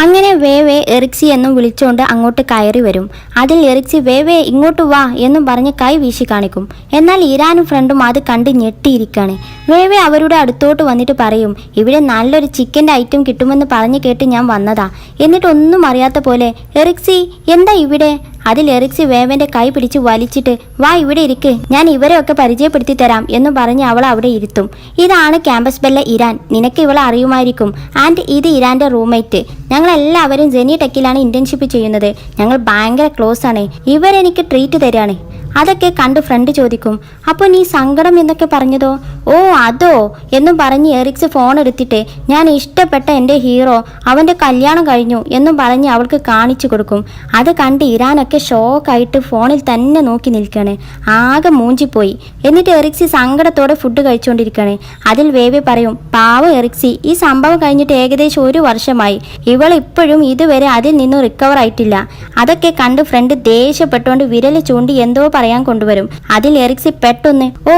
അങ്ങനെ വേവേ എറിക്സി എന്നും വിളിച്ചുകൊണ്ട് അങ്ങോട്ട് കയറി വരും. അതിൽ എറിക്സി വേവേ ഇങ്ങോട്ട് വാ എന്നും പറഞ്ഞ് കൈ വീശി കാണിക്കും. എന്നാൽ ഇരാനും ഫ്രണ്ടും അത് കണ്ട് ഞെട്ടിയിരിക്കുകയാണ്. വേവേ അവരുടെ അടുത്തോട്ട് വന്നിട്ട് പറയും, ഇവിടെ നല്ലൊരു ചിക്കൻ്റെ ഐറ്റം കിട്ടുമെന്ന് പറഞ്ഞു കേട്ട് ഞാൻ വന്നതാ. എന്നിട്ടൊന്നും അറിയാത്ത പോലെ എറിക്സി എന്താ ഇവിടെ? അതിൽ എറിക്സി വേവന്റെ കൈ പിടിച്ച് വലിച്ചിട്ട് വാ ഇവിടെ ഇരിക്ക്, ഞാൻ ഇവരെയൊക്കെ പരിചയപ്പെടുത്തി തരാം എന്നും പറഞ്ഞ് അവൾ അവിടെ ഇരുത്തും. ഇതാണ് ക്യാമ്പസ് ബെല്ല ഇരാൻ, നിനക്ക് ഇവളെ അറിയുമായിരിക്കും. ആൻഡ് ഇത് ഇരാന്റെ റൂംമേറ്റ്. ഞങ്ങളെല്ലാവരും ജെനി ടെക്കിലാണ് ഇന്റേൺഷിപ്പ് ചെയ്യുന്നത്. ഞങ്ങൾ ഭയങ്കര ക്ലോസ് ആണ്. ഇവരെനിക്ക് ട്രീറ്റ് തരാണ്. അതൊക്കെ കണ്ട് ഫ്രണ്ട് ചോദിക്കും, അപ്പോൾ നീ സങ്കടം എന്നൊക്കെ പറഞ്ഞതോ? ഓ അതോ എന്നും പറഞ്ഞ് എറിക്സ് ഫോൺ എടുത്തിട്ട് ഞാൻ ഇഷ്ടപ്പെട്ട എൻ്റെ ഹീറോ അവൻ്റെ കല്യാണം കഴിഞ്ഞു എന്നും പറഞ്ഞ് അവൾക്ക് കാണിച്ചു കൊടുക്കും. അത് കണ്ട് ഇരാനൊക്കെ ഷോക്കായിട്ട് ഫോണിൽ തന്നെ നോക്കി നിൽക്കുകയാണ്. ആകെ മൂഞ്ചിപ്പോയി. എന്നിട്ട് എറിക്സി സങ്കടത്തോടെ ഫുഡ് കഴിച്ചുകൊണ്ടിരിക്കുകയാണ്. അതിൽ വേവേ പറയും, പാവം എറിക്സി, ഈ സംഭവം കഴിഞ്ഞിട്ട് ഏകദേശം 1 വർഷമായി. ഇവൾ ഇപ്പോഴും ഇതുവരെ അതിൽ നിന്നും റിക്കവർ ആയിട്ടില്ല. അതൊക്കെ കണ്ട് ഫ്രണ്ട് ദേഷ്യപ്പെട്ടുകൊണ്ട് വിരൽ ചൂണ്ടി എന്തോ പറയാൻ കൊണ്ടുവരും. അതിൽ എറിക്സി പെട്ടെന്ന് ഓ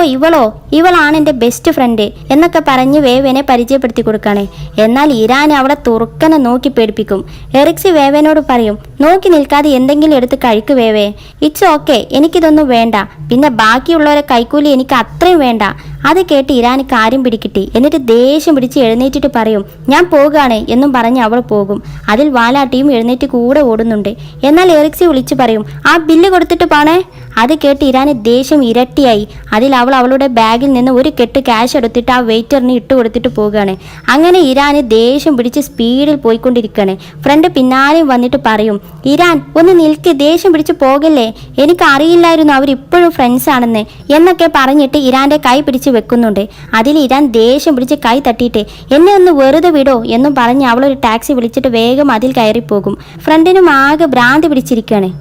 ഇവളാണ് എൻ്റെ ബെസ്റ്റ് ഫ്രണ്ട് എന്നൊക്കെ പറഞ്ഞ് വേവേനെ പരിചയപ്പെടുത്തി കൊടുക്കാണ്. എന്നാൽ ഇരാൻ അവളെ തുറക്കനെ നോക്കി പേടിപ്പിക്കും. എറിക്സി വേവേനോട് പറയും, നോക്കി നിൽക്കാതെ എന്തെങ്കിലും എടുത്ത് കഴിക്കു വേവേ. ഇറ്റ്സ് ഓക്കെ, എനിക്കിതൊന്നും വേണ്ട. പിന്നെ ബാക്കിയുള്ളവരെ കൈക്കൂലി എനിക്ക് അത്രയും വേണ്ട. അത് കേട്ട് ഇരാന് കാര്യം പിടികിട്ടി. എന്നിട്ട് ദേഷ്യം പിടിച്ച് എഴുന്നേറ്റിട്ട് പറയും, ഞാൻ പോകാണ് എന്നും പറഞ്ഞ് അവൾ പോകും. അതിൽ വാലാട്ടിയും എഴുന്നേറ്റ് കൂടെ ഓടുന്നുണ്ട്. എന്നാൽ എറിക്സി വിളിച്ചു പറയും, ആ ബില്ല് കൊടുത്തിട്ട് പോണേ. അത് കേട്ട് ഇരാന് ദേഷ്യം ഇരട്ടിയായി. അതിൽ അവൾ അവളുടെ ബാഗിൽ നിന്ന് ഒരു കെട്ട് ക്യാഷ് എടുത്തിട്ട് ആ വെയിറ്ററിന് ഇട്ട് കൊടുത്തിട്ട് പോവുകയാണ്. അങ്ങനെ ഇരാന് ദേഷ്യം പിടിച്ച് സ്പീഡിൽ പോയിക്കൊണ്ടിരിക്കുകയാണ്. ഫ്രണ്ട് പിന്നാലെയും വന്നിട്ട് പറയും, ഇരാൻ ഒന്ന് നിൽക്ക്, ദേഷ്യം പിടിച്ച് പോകല്ലേ, എനിക്ക് അറിയില്ലായിരുന്നു അവരിപ്പോഴും ഫ്രണ്ട്സ് ആണെന്ന് എന്നൊക്കെ പറഞ്ഞിട്ട് ഇരാന്റെ കൈ പിടിച്ച് വെക്കുന്നുണ്ട്. അതിൽ ഇരാൻ ദേഷ്യം പിടിച്ച് കൈ തട്ടിയിട്ട് എന്നെ ഒന്ന് വെറുതെ വിടോ എന്നും പറഞ്ഞ് അവളൊരു ടാക്സി വിളിച്ചിട്ട് വേഗം അതിൽ കയറിപ്പോകും. ഫ്രണ്ടിനും ആകെ ഭ്രാന്തി പിടിച്ചിരിക്കുകയാണ്.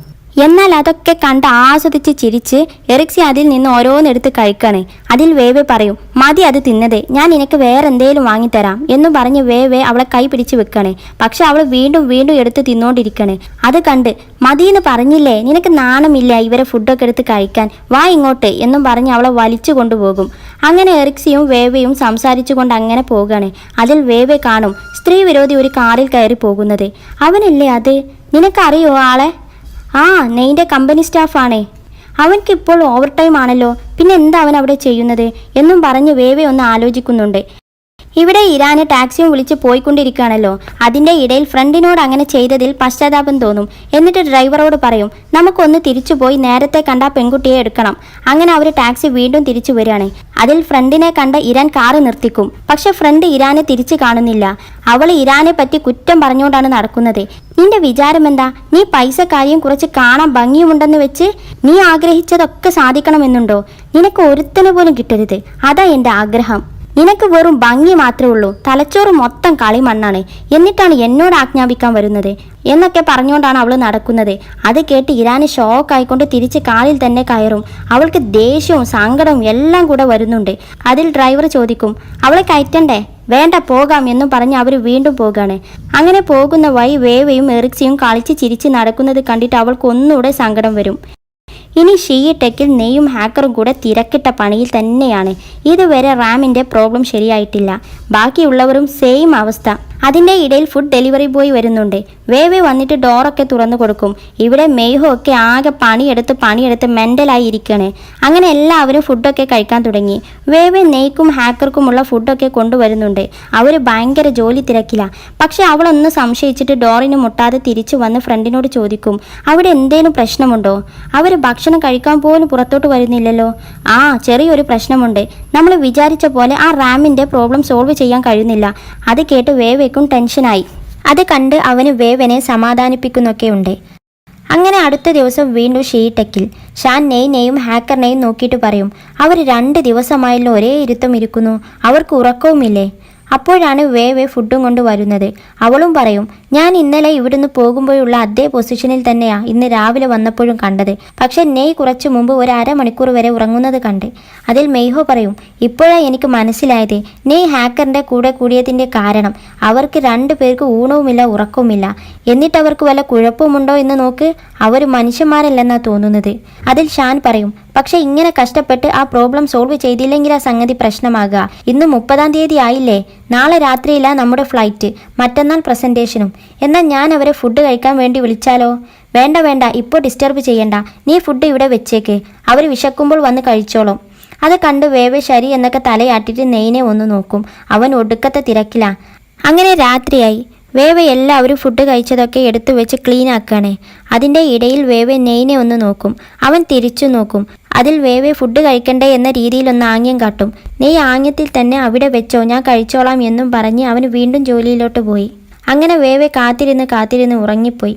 എന്നാൽ അതൊക്കെ കണ്ട് ആസ്വദിച്ച് ചിരിച്ച് എറിക്സി അതിൽ നിന്ന് ഓരോന്നെടുത്ത് കഴിക്കാണ്. അതിൽ വേവേ പറയും, മതി അത് തിന്നത്, ഞാൻ നിനക്ക് വേറെ എന്തേലും വാങ്ങിത്തരാം എന്നും പറഞ്ഞ് വേവേ അവളെ കൈ പിടിച്ച് വെക്കാണ്. പക്ഷെ അവൾ വീണ്ടും വീണ്ടും എടുത്ത് തിന്നോണ്ടിരിക്കാണ്. അത് കണ്ട് മതിയെന്ന് പറഞ്ഞില്ലേ, നിനക്ക് നാണമില്ല ഇവരെ ഫുഡൊക്കെ എടുത്ത് കഴിക്കാൻ, വാ ഇങ്ങോട്ട് എന്നും പറഞ്ഞ് അവളെ വലിച്ചു കൊണ്ടുപോകും. അങ്ങനെ എറിക്സിയും വേവയും സംസാരിച്ചു കൊണ്ട് അങ്ങനെ പോകുകയാണ്. അതിൽ വേവേ കാണും സ്ത്രീ വിരോധി ഒരു കാറിൽ കയറി പോകുന്നത്. അവനല്ലേ അത്? നിനക്കറിയോ ആളെ? ആ നെയ്ൻ്റെ കമ്പനി സ്റ്റാഫാണേ. അവൻക്കിപ്പോൾ ഓവർ ടൈം ആണല്ലോ, പിന്നെ എന്താ അവൻ അവിടെ ചെയ്യുന്നത് എന്നും പറഞ്ഞ് വേവേ ഒന്ന് ആലോചിക്കുന്നുണ്ട്. ഇവിടെ ഇരാന് ടാക്സിയും വിളിച്ച് പോയിക്കൊണ്ടിരിക്കുകയാണല്ലോ. അതിൻ്റെ ഇടയിൽ ഫ്രണ്ടിനോട് അങ്ങനെ ചെയ്തതിൽ പശ്ചാത്താപം തോന്നും. എന്നിട്ട് ഡ്രൈവറോട് പറയും, നമുക്കൊന്ന് തിരിച്ചു പോയി നേരത്തെ കണ്ട പെൺകുട്ടിയെ എടുക്കണം. അങ്ങനെ അവർ ടാക്സി വീണ്ടും തിരിച്ചു വരികയാണ്. അതിൽ ഫ്രണ്ടിനെ കണ്ട ഇരാൻ കാറ് നിർത്തിക്കും. പക്ഷെ ഫ്രണ്ട് ഇരാനെ തിരിച്ചു കാണുന്നില്ല. അവൾ ഇരാനെ പറ്റി കുറ്റം പറഞ്ഞുകൊണ്ടാണ് നടക്കുന്നത്. നിന്റെ വിചാരം എന്താ? നീ പൈസക്കാരിയും കുറച്ച് കാണാൻ ഭംഗിയുമുണ്ടെന്ന് വെച്ച് നീ ആഗ്രഹിച്ചതൊക്കെ സാധിക്കണമെന്നുണ്ടോ? നിനക്ക് ഒരുത്തനെ പോലും കിട്ടരുത്, അതാ എൻ്റെ ആഗ്രഹം. നിനക്ക് വെറും ഭംഗി മാത്രമേ ഉള്ളൂ, തലച്ചോറ് മൊത്തം കളിമണ്ണാണ്, എന്നിട്ടാണ് എന്നോട് ആജ്ഞാപിക്കാൻ വരുന്നത് എന്നൊക്കെ പറഞ്ഞുകൊണ്ടാണ് അവൾ നടക്കുന്നത്. അത് കേട്ട് ഇരാന് ഷോക്കായിക്കൊണ്ട് തിരിച്ച് കാലിൽ തന്നെ കയറും. അവൾക്ക് ദേഷ്യവും സങ്കടവും എല്ലാം കൂടെ വരുന്നുണ്ട്. അതിൽ ഡ്രൈവർ ചോദിക്കും, അവളെ കയറ്റണ്ടേ? വേണ്ട, പോകാം എന്നും പറഞ്ഞ് അവർ വീണ്ടും പോകാണ്. അങ്ങനെ പോകുന്ന വഴി വേവയും എറിക്സിയും കളിച്ച് ചിരിച്ച് നടക്കുന്നത് കണ്ടിട്ട് അവൾക്ക് ഒന്നുകൂടെ സങ്കടം വരും. ഇനി ഷീ ടെക്കിൽ നെയ്യും ഹാക്കറും കൂടെ തിരക്കിട്ട പണിയിൽ തന്നെയാണ്. ഇതുവരെ റാമിൻ്റെ പ്രോബ്ലം ശരിയായിട്ടില്ല. ബാക്കിയുള്ളവരും സെയിം അവസ്ഥ. അതിൻ്റെ ഇടയിൽ ഫുഡ് ഡെലിവറി ബോയ് വരുന്നുണ്ട്. വേവേ വന്നിട്ട് ഡോറൊക്കെ തുറന്നു കൊടുക്കും. ഇവിടെ മെയ്ഹോ ഒക്കെ ആകെ പണിയെടുത്ത് മെൻ്റലായി ഇരിക്കുകയാണ്. അങ്ങനെ എല്ലാവരും ഫുഡൊക്കെ കഴിക്കാൻ തുടങ്ങി. വേവേ നെയ്ക്കും ഹാക്കർക്കുമുള്ള ഫുഡൊക്കെ കൊണ്ടുവരുന്നുണ്ട്. അവർ ഭയങ്കര ജോലി തിരക്കില്ല. പക്ഷെ അവളൊന്ന് സംശയിച്ചിട്ട് ഡോറിന് മുട്ടാതെ തിരിച്ചു വന്ന് ഫ്രണ്ടിനോട് ചോദിക്കും, അവിടെ എന്തേലും പ്രശ്നമുണ്ടോ? അവർ ഭക്ഷണം കഴിക്കാൻ പോലും പുറത്തോട്ട് വരുന്നില്ലല്ലോ. ആ ചെറിയൊരു പ്രശ്നമുണ്ട്. നമ്മൾ വിചാരിച്ച പോലെ ആ റാമിൻ്റെ പ്രോബ്ലം സോൾവ് ചെയ്യാൻ കഴിയുന്നില്ല. അത് കേട്ട് വേവേക്കും ടെൻഷനായി. അത് കണ്ട് അവന് വേവനെ സമാധാനിപ്പിക്കുന്നൊക്കെയുണ്ട്. അങ്ങനെ അടുത്ത ദിവസം വീണ്ടും ഷീ ടെക്കിൽ ഷാൻ നെയ്നെയും ഹാക്കറിനെയും നോക്കിയിട്ട് പറയും, അവർ 2 ദിവസമായല്ലോ ഒരേ ഇരുത്തം ഇരിക്കുന്നു, അവർക്ക് ഉറക്കവുമില്ലേ? അപ്പോഴാണ് വേവേ ഫുഡും കൊണ്ട് വരുന്നത്. അവളും പറയും, ഞാൻ ഇന്നലെ ഇവിടുന്ന് പോകുമ്പോഴുള്ള അതേ പൊസിഷനിൽ തന്നെയാ ഇന്ന് രാവിലെ വന്നപ്പോഴും കണ്ടത്. പക്ഷെ നെയ് കുറച്ചു മുമ്പ് ഒരു അരമണിക്കൂർ വരെ ഉറങ്ങുന്നത് കണ്ട്. അതിൽ മെയ്ഹോ പറയും, ഇപ്പോഴാണ് എനിക്ക് മനസ്സിലായത് നെയ് ഹാക്കറിൻ്റെ കൂടെ കൂടിയതിൻ്റെ കാരണം. അവർക്ക് 2 പേർക്ക് ഊണവുമില്ല ഉറക്കവുമില്ല. എന്നിട്ടവർക്ക് വല്ല കുഴപ്പമുണ്ടോ എന്ന് നോക്ക്, അവർ മനുഷ്യന്മാരല്ലെന്നാ തോന്നുന്നത്. അതിൽ ഷാൻ പറയും, പക്ഷെ ഇങ്ങനെ കഷ്ടപ്പെട്ട് ആ പ്രോബ്ലം സോൾവ് ചെയ്തില്ലെങ്കിൽ ആ സംഗതി പ്രശ്നമാകുക. ഇന്ന് 30-ാം തീയതി ആയില്ലേ, നാളെ രാത്രിയില്ല നമ്മുടെ ഫ്ലൈറ്റ്, മറ്റന്നാൾ പ്രസന്റേഷനും. എന്നാൽ ഞാൻ അവരെ ഫുഡ് കഴിക്കാൻ വേണ്ടി വിളിച്ചാലോ? വേണ്ട വേണ്ട, ഇപ്പോൾ ഡിസ്റ്റർബ് ചെയ്യണ്ട, നീ ഫുഡ് ഇവിടെ വെച്ചേക്ക്, അവർ വിശക്കുമ്പോൾ വന്ന് കഴിച്ചോളും. അത് കണ്ട് വേവേ ശരി എന്നൊക്കെ തലയാട്ടിട്ട് നെയ്നെ ഒന്ന് നോക്കും. അവൻ ഒടുക്കത്തെ തിരക്കില. അങ്ങനെ രാത്രിയായി. വേവ എല്ലാവരും ഫുഡ് കഴിച്ചതൊക്കെ എടുത്തു വെച്ച് ക്ലീൻ ആക്കുകയാണ്. അതിൻ്റെ ഇടയിൽ വേവ നെയ്നെ ഒന്ന് നോക്കും. അവൻ തിരിച്ചു നോക്കും. അതിൽ വേവെ ഫുഡ് കഴിക്കണ്ടേ എന്ന രീതിയിലൊന്ന് ആംഗ്യം കാട്ടും. നെയ് ആംഗ്യത്തിൽ തന്നെ അവിടെ വെച്ചോ, ഞാൻ കഴിച്ചോളാം എന്നും പറഞ്ഞ് അവൻ വീണ്ടും ജോലിയിലോട്ട് പോയി. അങ്ങനെ വേവെ കാത്തിരുന്ന് ഉറങ്ങിപ്പോയി.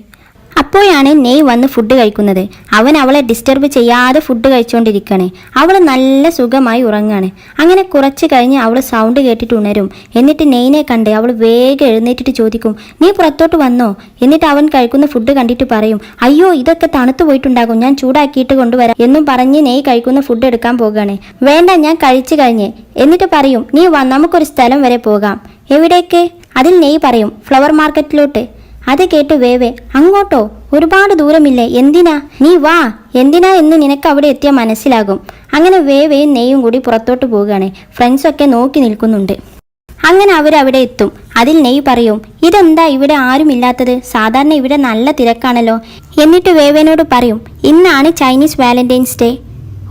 അപ്പോഴാണ് നെയ് വന്ന് ഫുഡ് കഴിക്കുന്നത്. അവൻ അവളെ ഡിസ്റ്റർബ് ചെയ്യാതെ ഫുഡ് കഴിച്ചുകൊണ്ടിരിക്കുകയാണ്. അവൾ നല്ല സുഖമായി ഉറങ്ങാണ്. അങ്ങനെ കുറച്ച് കഴിഞ്ഞ് അവൾ സൗണ്ട് കേട്ടിട്ട് ഉണരും. എന്നിട്ട് നെയ്നെ കണ്ട് അവൾ വേഗം എഴുന്നേറ്റിട്ട് ചോദിക്കും, നീ പുറത്തോട്ട് വന്നോ? എന്നിട്ട് അവൻ കഴിക്കുന്ന ഫുഡ് കണ്ടിട്ട് പറയും, അയ്യോ ഇതൊക്കെ തണുത്തു പോയിട്ടുണ്ടാകും, ഞാൻ ചൂടാക്കിയിട്ട് കൊണ്ടുവരാം എന്നും പറഞ്ഞ് നെയ് കഴിക്കുന്ന ഫുഡ് എടുക്കാൻ പോകുകയാണ്. വേണ്ട, ഞാൻ കഴിച്ചു കഴിഞ്ഞ്. എന്നിട്ട് പറയും, നീ വാ, നമുക്കൊരു സ്ഥലം വരെ പോകാം. എവിടേക്ക്? അതിൽ നെയ് പറയും, ഫ്ലവർ മാർക്കറ്റിലോട്ട്. അത് കേട്ട് വേവേ, അങ്ങോട്ടോ? ഒരുപാട് ദൂരമില്ലേ, എന്തിനാ? നീ വാ, എന്തിനാ എന്ന് നിനക്ക് അവിടെ എത്തിയാൽ മനസ്സിലാകും. അങ്ങനെ വേവയും നെയ്യും കൂടി പുറത്തോട്ട് പോവുകയാണ്. ഫ്രണ്ട്സൊക്കെ നോക്കി നിൽക്കുന്നുണ്ട്. അങ്ങനെ അവരവിടെ എത്തും. അതിൽ നെയ് പറയും, ഇതെന്താ ഇവിടെ ആരുമില്ലാത്തത്? സാധാരണ ഇവിടെ നല്ല തിരക്കാണല്ലോ. എന്നിട്ട് വേവേനോട് പറയും, ഇന്നാണ് ചൈനീസ് വാലന്റൈൻസ് ഡേ.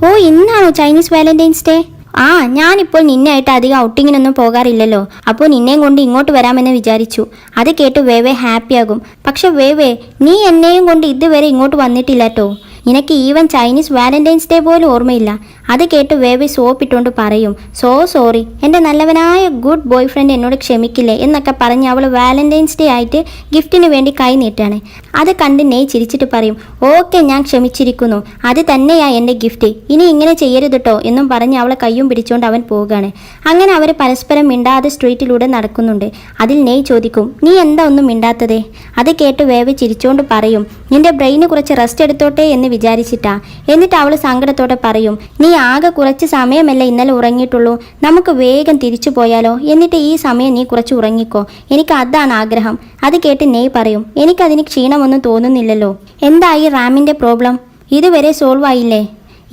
ഓ, ഇന്നാണോ ചൈനീസ് വാലന്റൈൻസ് ഡേ? ആ, ഞാനിപ്പോൾ നിന്നായിട്ട് അധികം ഔട്ടിങ്ങിനൊന്നും പോകാറില്ലല്ലോ, അപ്പോൾ നിന്നെയും കൊണ്ട് ഇങ്ങോട്ട് വരാമെന്ന് വിചാരിച്ചു. അത് കേട്ട് വേവേ ഹാപ്പിയാകും. പക്ഷെ വേവേ, നീ എന്നെയും കൊണ്ട് ഇതുവരെ ഇങ്ങോട്ട് വന്നിട്ടില്ല കേട്ടോ. നിനക്ക് ഈവൻ ചൈനീസ് വാലന്റൈൻസ് ഡേ പോലും ഓർമ്മയില്ല. അത് കേട്ട് വേവേ സോപ്പിട്ടുകൊണ്ട് പറയും, സോ സോറി, എൻ്റെ നല്ലവനായ ഗുഡ് ബോയ് ഫ്രണ്ട് എന്നോട് ക്ഷമിക്കില്ലേ എന്നൊക്കെ പറഞ്ഞ് അവൾ വാലന്റൈൻസ് ഡേ ആയിട്ട് ഗിഫ്റ്റിന് വേണ്ടി കൈ നീട്ടാണ്. അത് കണ്ട് നെയ് ചിരിച്ചിട്ട് പറയും, ഓക്കെ, ഞാൻ ക്ഷമിച്ചിരിക്കുന്നു, അത് തന്നെയാ എൻ്റെ ഗിഫ്റ്റ്, ഇനി ഇങ്ങനെ ചെയ്യരുത് കേട്ടോ എന്നും പറഞ്ഞ് അവളെ കയ്യും പിടിച്ചുകൊണ്ട് അവൻ പോവുകയാണ്. അങ്ങനെ അവർ പരസ്പരം മിണ്ടാതെ സ്ട്രീറ്റിലൂടെ നടക്കുന്നുണ്ട്. അതിൽ നെയ് ചോദിക്കും, നീ എന്താ ഒന്നും മിണ്ടാത്തത്? അത് കേട്ട് വേവേ ചിരിച്ചുകൊണ്ട് പറയും, നിന്റെ ബ്രെയിന് കുറച്ച് റെസ്റ്റ് എടുത്തോട്ടെ എന്ന് വിചാരിച്ചിട്ടാ. എന്നിട്ട് അവൾ സങ്കടത്തോടെ പറയും, നീ ആകെ കുറച്ച് സമയമല്ലേ ഇന്നലെ ഉറങ്ങിയിട്ടുള്ളൂ, നമുക്ക് വേഗം തിരിച്ചു പോയാലോ? എന്നിട്ട് ഈ സമയം നീ കുറച്ച് ഉറങ്ങിക്കോ, എനിക്ക് അതാണ് ആഗ്രഹം. അത് കേട്ട് നെയ് പറയും, എനിക്കതിന് ക്ഷീണമൊന്നും തോന്നുന്നില്ലല്ലോ. എന്തായി റാമിൻ്റെ പ്രോബ്ലം? ഇതുവരെ സോൾവ് ആയില്ലേ?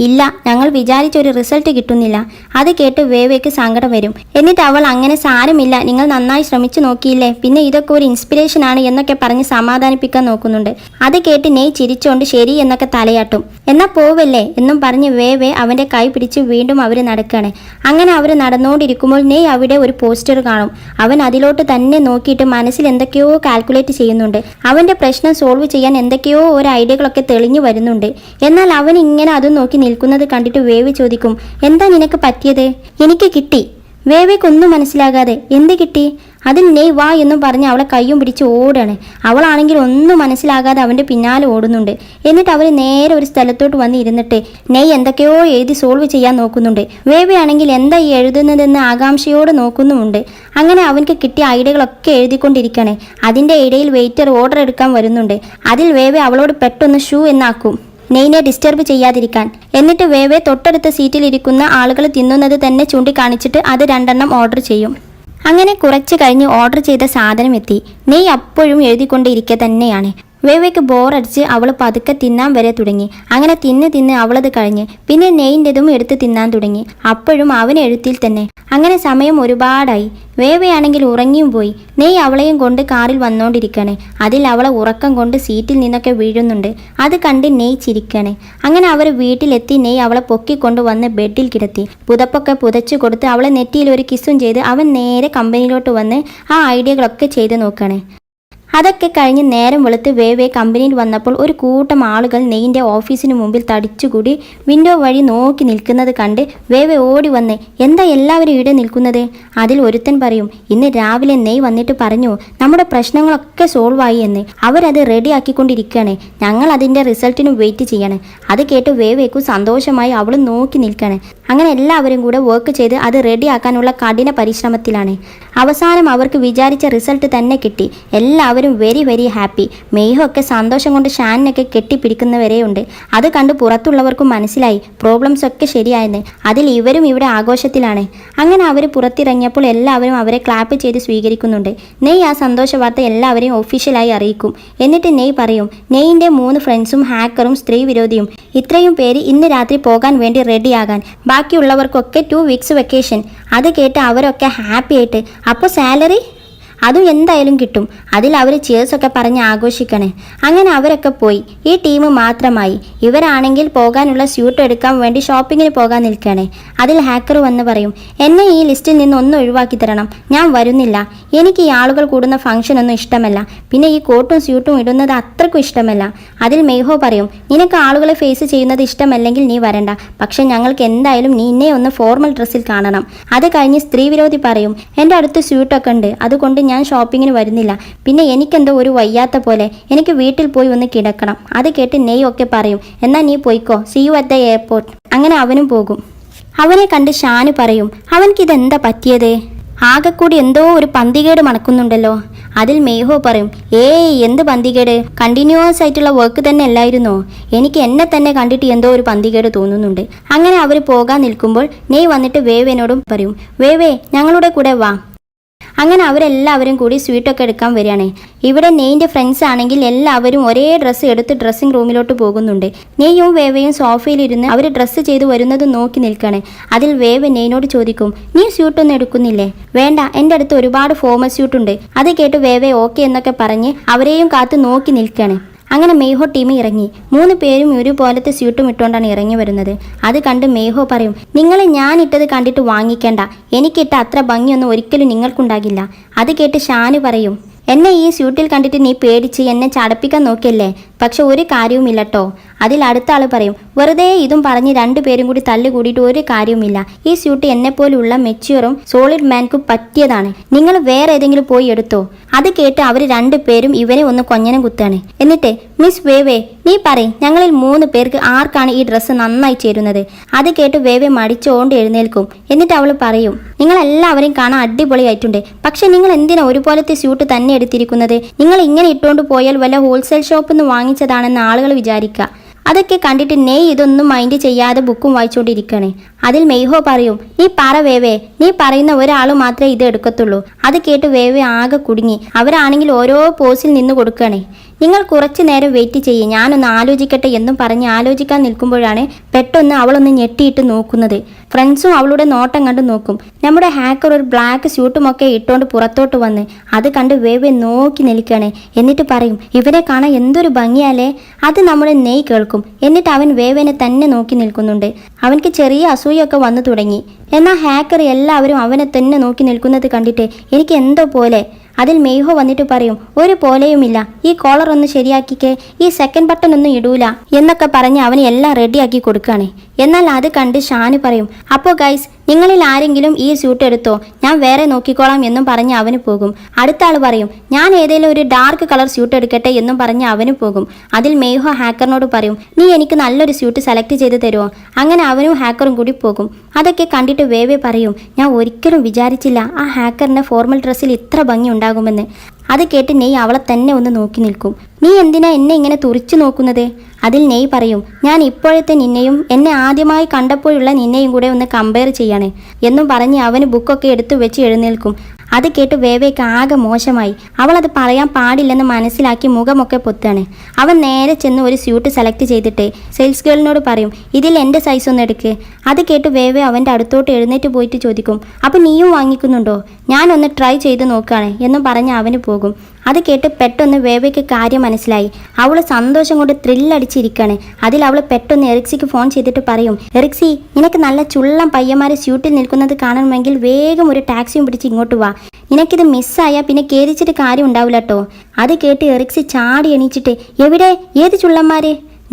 ഇല്ല, ഞങ്ങൾ വിചാരിച്ചൊരു റിസൾട്ട് കിട്ടുന്നില്ല. അത് കേട്ട് വേവേക്ക് സങ്കടം വരും. എന്നിട്ട് അവൾ, അങ്ങനെ സാരമില്ല, നിങ്ങൾ നന്നായി ശ്രമിച്ചു നോക്കിയില്ലേ, പിന്നെ ഇതൊക്കെ ഒരു ഇൻസ്പിറേഷൻ ആണ് എന്നൊക്കെ പറഞ്ഞ് സമാധാനിപ്പിക്കാൻ നോക്കുന്നുണ്ട്. അത് കേട്ട് നെയ് ചിരിച്ചുകൊണ്ട് ശരി എന്നൊക്കെ തലയാട്ടും. എന്നാൽ പോവല്ലേ എന്നും പറഞ്ഞ് വേവേ അവൻ്റെ കൈ പിടിച്ച് വീണ്ടും അവർ നടക്കുകയാണ്. അങ്ങനെ അവർ നടന്നുകൊണ്ടിരിക്കുമ്പോൾ നെയ് അവിടെ ഒരു പോസ്റ്റർ കാണും. അവൻ അതിലോട്ട് തന്നെ നോക്കിയിട്ട് മനസ്സിൽ എന്തൊക്കെയോ കാൽക്കുലേറ്റ് ചെയ്യുന്നുണ്ട്. അവൻ്റെ പ്രശ്നം സോൾവ് ചെയ്യാൻ എന്തൊക്കെയോ ഒരു ഐഡിയകളൊക്കെ തെളിഞ്ഞു വരുന്നുണ്ട്. എന്നാൽ അവൻ ഇങ്ങനെ അതും നോക്കി നിൽക്കുന്നത് കണ്ടിട്ട് വേവി ചോദിക്കും, എന്താ നിനക്ക് പറ്റിയത്? എനിക്ക് കിട്ടി. വേവേക്കൊന്നും മനസ്സിലാകാതെ, എന്ത് കിട്ടി? അതിൽ നെയ് വാ എന്നും പറഞ്ഞ് അവളെ കയ്യും പിടിച്ച് ഓടാണ്. അവളാണെങ്കിൽ ഒന്നും മനസ്സിലാകാതെ അവൻ്റെ പിന്നാലെ ഓടുന്നുണ്ട്. എന്നിട്ട് അവർ നേരെ ഒരു സ്ഥലത്തോട്ട് വന്ന് ഇരുന്നിട്ട് നെയ് എന്തൊക്കെയോ എഴുതി സോൾവ് ചെയ്യാൻ നോക്കുന്നുണ്ട്. വേവയാണെങ്കിൽ എന്താ ഈ എഴുതുന്നതെന്ന് ആകാംക്ഷയോടെ നോക്കുന്നുമുണ്ട്. അങ്ങനെ അവൻക്ക് കിട്ടിയ ഐഡിയകളൊക്കെ എഴുതിക്കൊണ്ടിരിക്കുകയാണ്. അതിൻ്റെ ഇടയിൽ വെയിറ്റർ ഓർഡർ എടുക്കാൻ വരുന്നുണ്ട്. അതിൽ വേവ അവളോട് പെട്ടെന്ന് ഷൂ എന്നാക്കും, നെയ്നെ ഡിസ്റ്റർബ് ചെയ്യാതിരിക്കാൻ. എന്നിട്ട് വേവേ തൊട്ടടുത്ത സീറ്റിലിരിക്കുന്ന ആളുകൾ തിന്നുന്നത് തന്നെ ചൂണ്ടിക്കാണിച്ചിട്ട് അത് 2 ഓർഡർ ചെയ്യും. അങ്ങനെ കുറച്ച് കഴിഞ്ഞ് ഓർഡർ ചെയ്ത സാധനം എത്തി. നെയ് അപ്പോഴും എഴുതിക്കൊണ്ടിരിക്കുക തന്നെയാണ്. വേവയ്ക്ക് ബോറടിച്ച് അവൾ പതുക്കെ തിന്നാൻ വരെ തുടങ്ങി. അങ്ങനെ തിന്ന് അവളത് കഴിഞ്ഞ് പിന്നെ നെയ്ൻ്റെതും എടുത്ത് തിന്നാൻ തുടങ്ങി. അപ്പോഴും അവൻ എഴുത്തിൽ തന്നെ. അങ്ങനെ സമയം ഒരുപാടായി. വേവയാണെങ്കിൽ ഉറങ്ങിയും പോയി. നെയ് അവളെയും കൊണ്ട് കാറിൽ വന്നുകൊണ്ടിരിക്കുകയാണ്. അതിൽ അവളെ ഉറക്കം കൊണ്ട് സീറ്റിൽ നിന്നൊക്കെ വീഴുന്നുണ്ട്. അത് കണ്ട് നെയ് ചിരിക്കുകയാണ്. അങ്ങനെ അവർ വീട്ടിലെത്തി നെയ് അവളെ പൊക്കിക്കൊണ്ട് വന്ന് ബെഡിൽ കിടത്തി. പുതപ്പൊക്കെ പുതച്ചു കൊടുത്ത് അവളെ നെറ്റിയിൽ ഒരു കിസ്സും ചെയ്ത് അവൻ നേരെ കമ്പനിയിലോട്ട് വന്ന് ആ ഐഡിയകളൊക്കെ ചെയ്ത് നോക്കുകയാണ്. അതൊക്കെ കഴിഞ്ഞ് നേരം വെളുത്ത് വേവേ കമ്പനിയിൽ വന്നപ്പോൾ ഒരു കൂട്ടം ആളുകൾ നെയ്യിൻ്റെ ഓഫീസിന് മുമ്പിൽ തടിച്ചുകൂടി വിൻഡോ വഴി നോക്കി നിൽക്കുന്നത് കണ്ട് വേവേ ഓടി വന്ന്, എന്താ എല്ലാവരും ഇവിടെ നിൽക്കുന്നത്? അതിൽ ഒരുത്തൻ പറയും, ഇന്ന് രാവിലെ നെയ് വന്നിട്ട് പറഞ്ഞു നമ്മുടെ പ്രശ്നങ്ങളൊക്കെ സോൾവ് ആയി എന്ന്. അവരത് റെഡി ആക്കിക്കൊണ്ടിരിക്കുകയാണ്, ഞങ്ങൾ അതിൻ്റെ റിസൾട്ടിന് വെയിറ്റ് ചെയ്യണം. അത് കേട്ട് വേവേക്കു സന്തോഷമായി അവൾ നോക്കി നിൽക്കുകയാണ്. അങ്ങനെ എല്ലാവരും കൂടെ വർക്ക് ചെയ്ത് അത് റെഡിയാക്കാനുള്ള കഠിന പരിശ്രമത്തിലാണ്. അവസാനം അവർക്ക് വിചാരിച്ച റിസൾട്ട് തന്നെ കിട്ടി. എല്ലാവരും എല്ലാവരും വെരി വെരി ഹാപ്പി. മെയ്ഹോ ഒക്കെ സന്തോഷം കൊണ്ട് ഷാനിനൊക്കെ കെട്ടിപ്പിടിക്കുന്നവരെയുണ്ട്. അത് കണ്ട് പുറത്തുള്ളവർക്കും മനസ്സിലായി പ്രോബ്ലംസ് ഒക്കെ ശരിയായെന്ന്. അതിൽ ഇവരും ഇവിടെ ആഘോഷത്തിലാണ്. അങ്ങനെ അവർ പുറത്തിറങ്ങിയപ്പോൾ എല്ലാവരും അവരെ ക്ലാപ്പ് ചെയ്ത് സ്വീകരിക്കുന്നുണ്ട്. നെയ് ആ സന്തോഷ വാർത്ത എല്ലാവരെയും ഒഫീഷ്യലായി അറിയിക്കും. എന്നിട്ട് നെയ് പറയും, നെയ്യിൻ്റെ 3 ഫ്രണ്ട്സും ഹാക്കറും സ്ത്രീ വിരോധിയും ഇത്രയും പേര് ഇന്ന് രാത്രി പോകാൻ വേണ്ടി റെഡിയാകാൻ. ബാക്കിയുള്ളവർക്കൊക്കെ 2 വീക്സ് വെക്കേഷൻ. അത് കേട്ട് അവരൊക്കെ ഹാപ്പി ആയിട്ട് അപ്പോൾ സാലറി അതും എന്തായാലും കിട്ടും. അതിൽ അവർ ചേഴ്സൊക്കെ പറഞ്ഞ് ആഘോഷിക്കണേ. അങ്ങനെ അവരൊക്കെ പോയി. ഈ ടീം മാത്രമായി. ഇവരാണെങ്കിൽ പോകാനുള്ള സ്യൂട്ട് എടുക്കാൻ വേണ്ടി ഷോപ്പിങ്ങിന് പോകാൻ നിൽക്കണേ. അതിൽ ഹാക്കർ വന്ന് പറയും, എന്നെ ഈ ലിസ്റ്റിൽ നിന്ന് ഒന്ന് ഒഴിവാക്കി തരണം, ഞാൻ വരുന്നില്ല. എനിക്ക് ഈ ആളുകൾ കൂടുന്ന ഫംഗ്ഷനൊന്നും ഇഷ്ടമല്ല. പിന്നെ ഈ കോട്ടും സ്യൂട്ടും ഇടുന്നത് അത്രക്കും ഇഷ്ടമല്ല. അതിൽ മെയ്ഹോ പറയും, നിനക്ക് ആളുകളെ ഫേസ് ചെയ്യുന്നത് ഇഷ്ടമല്ലെങ്കിൽ നീ വരണ്ട. പക്ഷെ ഞങ്ങൾക്ക് എന്തായാലും നിന്നെ ഒന്ന് ഫോർമൽ ഡ്രസ്സിൽ കാണണം. അത് കഴിഞ്ഞ് സ്ത്രീ വിരോധി പറയും, എൻ്റെ അടുത്ത് സ്യൂട്ടൊക്കെ ഉണ്ട്, അതുകൊണ്ട് ഞാൻ ഷോപ്പിങ്ങിന് വരുന്നില്ല. പിന്നെ എനിക്കെന്തോ ഒരു വയ്യാത്ത പോലെ, എനിക്ക് വീട്ടിൽ പോയി ഒന്ന് കിടക്കണം. അത് കേട്ട് നെയ് ഒക്കെ പറയും, എന്നാൽ നീ പോയിക്കോ, see you at the airport. അങ്ങനെ അവനും പോകും. അവനെ കണ്ട് ഷാന് പറയും, അവൻക്കിതെന്താ പറ്റിയത്? ആകെക്കൂടി എന്തോ ഒരു പന്തികേട് മണക്കുന്നുണ്ടല്ലോ. അതിൽ മെയ്ഹോ പറയും, ഏയ് എന്ത് പന്തികേട്, കണ്ടിന്യൂസ് ആയിട്ടുള്ള വർക്ക് തന്നെ അല്ലായിരുന്നോ? എനിക്ക് എന്നെ തന്നെ കണ്ടിട്ട് എന്തോ ഒരു പന്തികേട് തോന്നുന്നുണ്ട്. അങ്ങനെ അവർ പോകാൻ നിൽക്കുമ്പോൾ നെയ് വന്നിട്ട് വേവേനോടും പറയും, വേവേ ഞങ്ങളുടെ കൂടെ വാ. അങ്ങനെ അവരെല്ലാവരും കൂടി സ്വീറ്റൊക്കെ എടുക്കാൻ വരികയാണ്. ഇവിടെ നെയ്യിൻ്റെ ഫ്രണ്ട്സ് ആണെങ്കിൽ എല്ലാവരും ഒരേ ഡ്രസ്സ് എടുത്ത് ഡ്രസ്സിംഗ് റൂമിലോട്ട് പോകുന്നുണ്ട്. നെയ്യും വേവയും സോഫയിലിരുന്ന് അവർ ഡ്രസ്സ് ചെയ്ത് വരുന്നത് നോക്കി നിൽക്കുകയാണ്. അതിൽ വേവ് നെയ്യിനോട് ചോദിക്കും, നീ സ്യൂട്ടൊന്നും എടുക്കുന്നില്ലേ? വേണ്ട, എൻ്റെ അടുത്ത് ഒരുപാട് ഫോമൽ സ്യൂട്ടുണ്ട്. അത് കേട്ട് വേവേ ഓക്കെ എന്നൊക്കെ പറഞ്ഞ് അവരെയും കാത്ത് നോക്കി നിൽക്കുകയാണ്. അങ്ങനെ മെയ്ഹോ ടീം ഇറങ്ങി. 3 പേരും ഒരുപോലത്തെ സ്യൂട്ടും ഇട്ടുകൊണ്ടാണ് ഇറങ്ങി വരുന്നത്. അത് കണ്ട് മെയ്ഹോ പറയും, നിങ്ങൾ ഞാൻ ഇട്ടത് കണ്ടിട്ട് വാങ്ങിക്കേണ്ട, എനിക്കിട്ട അത്ര ഭംഗിയൊന്നും ഒരിക്കലും നിങ്ങൾക്കുണ്ടാകില്ല. അത് കേട്ട് ഷാന് പറയും, എന്നെ ഈ സ്യൂട്ടിൽ കണ്ടിട്ട് നീ പേടിച്ച് എന്നെ ചടപ്പിക്കാൻ നോക്കിയല്ലേ? പക്ഷെ ഒരു കാര്യവുമില്ലട്ടോ. അതിൽ അടുത്ത ആൾ പറയും, വെറുതെ ഇതും പറഞ്ഞ് 2 പേരും കൂടി തല്ലുകൂടിയിട്ട് ഒരു കാര്യവുമില്ല. ഈ സ്യൂട്ട് എന്നെപ്പോലുള്ള മെച്യൂറും സോളിഡ് മാൻക്കും പറ്റിയതാണ്. നിങ്ങൾ വേറെ ഏതെങ്കിലും പോയി എടുത്തോ. അത് കേട്ട് അവർ 2 പേരും ഇവനെ ഒന്ന് കൊഞ്ഞനം കുത്താണ്. എന്നിട്ട്, മിസ് വേവേ നീ പറയും, ഞങ്ങളിൽ 3 പേർക്ക് ആർക്കാണ് ഈ ഡ്രസ്സ് നന്നായി ചേരുന്നത്? അത് കേട്ട് വേവേ മടിച്ചോണ്ട് എഴുന്നേൽക്കും. എന്നിട്ട് അവൾ പറയും, നിങ്ങളെല്ലാവരെയും കാണാൻ അടിപൊളിയായിട്ടുണ്ട്. പക്ഷെ നിങ്ങൾ എന്തിനാ ഒരുപോലത്തെ സ്യൂട്ട് തന്നെ എടുത്തിരിക്കുന്നത്? നിങ്ങൾ ഇങ്ങനെ ഇട്ടുകൊണ്ട് പോയാൽ വല്ല ഹോൾസെയിൽ ഷോപ്പിൽ നിന്ന് വാങ്ങിച്ചതാണെന്ന് ആളുകൾ വിചാരിക്കുക. അതൊക്കെ കണ്ടിട്ട് നെയ് ഇതൊന്നും മൈൻഡ് ചെയ്യാതെ ബുക്കും വായിച്ചുകൊണ്ടിരിക്കണേ. അതിൽ മെയ്ഹോ പറയും, നീ പറ വേവേ, നീ പറയുന്ന ഒരാൾ മാത്രമേ ഇത് എടുക്കത്തുള്ളൂ. അത് കേട്ട് വേവേ ആകെ കുടുങ്ങി. അവരാണെങ്കിൽ ഓരോ പോസിൽ നിന്ന് കൊടുക്കണേ. നിങ്ങൾ കുറച്ചു നേരം വെയിറ്റ് ചെയ്യും, ഞാനൊന്ന് ആലോചിക്കട്ടെ എന്നും പറഞ്ഞ് ആലോചിക്കാൻ നിൽക്കുമ്പോഴാണ് പെട്ടെന്ന് അവളൊന്ന് ഞെട്ടിയിട്ട് നോക്കുന്നത്. ഫ്രണ്ട്സും അവളുടെ നോട്ടം കണ്ട് നോക്കും. നമ്മുടെ ഹാക്കർ ഒരു ബ്ലാക്ക് സ്യൂട്ടുമൊക്കെ ഇട്ടുകൊണ്ട് പുറത്തോട്ട് വന്ന് അത് കണ്ട് വേവേ നോക്കി നിൽക്കണേ. എന്നിട്ട് പറയും, ഇവരെ കാണാൻ എന്തൊരു ഭംഗിയാലേ. അത് നമ്മുടെ നെയ് കേൾക്കും. എന്നിട്ട് അവൻ വേവേനെ തന്നെ നോക്കി നിൽക്കുന്നുണ്ട്. അവൻക്ക് ചെറിയ അസൂയൊക്കെ വന്നു തുടങ്ങി. എന്നാൽ ഹാക്കർ എല്ലാവരും അവനെ തന്നെ നോക്കി നിൽക്കുന്നത് കണ്ടിട്ട് എനിക്ക് എന്തോ പോലെ. അതിൽ മെയ്ഹോ വന്നിട്ട് പറയും, ഒരു പോലെയുമില്ല, ഈ കോളർ ഒന്ന് ശരിയാക്കിക്കേ, ഈ സെക്കൻഡ് ബട്ടൺ ഒന്നും ഇടൂല എന്നൊക്കെ പറഞ്ഞ് അവന് എല്ലാം റെഡിയാക്കി കൊടുക്കുകയാണ്. എന്നാൽ അത് കണ്ട് ഷാന് പറയും, അപ്പോൾ ഗൈസ് നിങ്ങളിൽ ആരെങ്കിലും ഈ സ്യൂട്ട് എടുത്തോ, ഞാൻ വേറെ നോക്കിക്കോളാം എന്നും പറഞ്ഞ് അവന് പോകും. അടുത്ത ആൾ പറയും, ഞാൻ ഏതെങ്കിലും ഒരു ഡാർക്ക് കളർ സ്യൂട്ട് എടുക്കട്ടെ എന്നും പറഞ്ഞ് അവന് പോകും. അതിൽ മെയ്ഹോ ഹാക്കറിനോട് പറയും, നീ എനിക്ക് നല്ലൊരു സ്യൂട്ട് സെലക്ട് ചെയ്ത് തരുമോ? അങ്ങനെ അവനും ഹാക്കറും കൂടി പോകും. അതൊക്കെ കണ്ടിട്ട് വേവേ പറയും, ഞാൻ ഒരിക്കലും വിചാരിച്ചില്ല ആ ഹാക്കറിൻ്റെ ഫോർമൽ ഡ്രസ്സിൽ ഇത്ര ഭംഗി ഉണ്ടാകുമെന്ന്. അത് കേട്ട് നെയ് അവളെ തന്നെ ഒന്ന് നോക്കി നിൽക്കും. നീ എന്തിനാ എന്നെ ഇങ്ങനെ തുറിച്ചു നോക്കുന്നത്? അതിൽ നെയ് പറയും, ഞാൻ ഇപ്പോഴത്തെ നിന്നെയും എന്നെ ആദ്യമായി കണ്ടപ്പോഴുള്ള നിന്നെയും കൂടെ ഒന്ന് കമ്പയർ ചെയ്യണേ എന്നും പറഞ്ഞ് അവന് ബുക്കൊക്കെ എടുത്തു വെച്ച് എഴുന്നേൽക്കും. അത് കേട്ട് വേവേക്ക് ആകെ മോശമായി. അവൾ അത് പറയാൻ പാടില്ലെന്ന് മനസ്സിലാക്കി മുഖമൊക്കെ പൊത്താണ്. അവൻ നേരെ ചെന്ന് ഒരു സ്യൂട്ട് സെലക്ട് ചെയ്തിട്ട് സെയിൽസ് ഗേളിനോട് പറയും, ഇതിൽ എൻ്റെ സൈസ് ഒന്ന് എടുക്ക്. അത് കേട്ട് വേവേ അവൻ്റെ അടുത്തോട്ട് എഴുന്നേറ്റ് പോയിട്ട് ചോദിക്കും, അപ്പം നീയും വാങ്ങിക്കുന്നുണ്ടോ? ഞാനൊന്ന് ട്രൈ ചെയ്ത് നോക്കുകയാണ് എന്നും പറഞ്ഞ് അവന് പോകും. അത് കേട്ട് പെട്ടെന്ന് വേവയ്ക്ക് കാര്യം മനസ്സിലായി. അവൾ സന്തോഷം കൊണ്ട് ത്രില്ലടിച്ചിരിക്കുകയാണ്. അതിൽ അവൾ പെട്ടെന്ന് എറിക്സിക്ക് ഫോൺ ചെയ്തിട്ട് പറയും, എറിക്സി നിനക്ക് നല്ല ചുള്ളം പയ്യന്മാർ സ്യൂട്ടിൽ നിൽക്കുന്നത് കാണണമെങ്കിൽ വേഗം ഒരു ടാക്സിയും പിടിച്ച് ഇങ്ങോട്ട് വാ. നിനക്കിത് മിസ്സായാൽ പിന്നെ കേരിച്ചിട്ട് കാര്യം ഉണ്ടാവില്ല കേട്ടോ. അത് കേട്ട് എറിക്സി ചാടി എണീച്ചിട്ട്, എവിടെ, ഏത് ചുള്ളന്മാർ?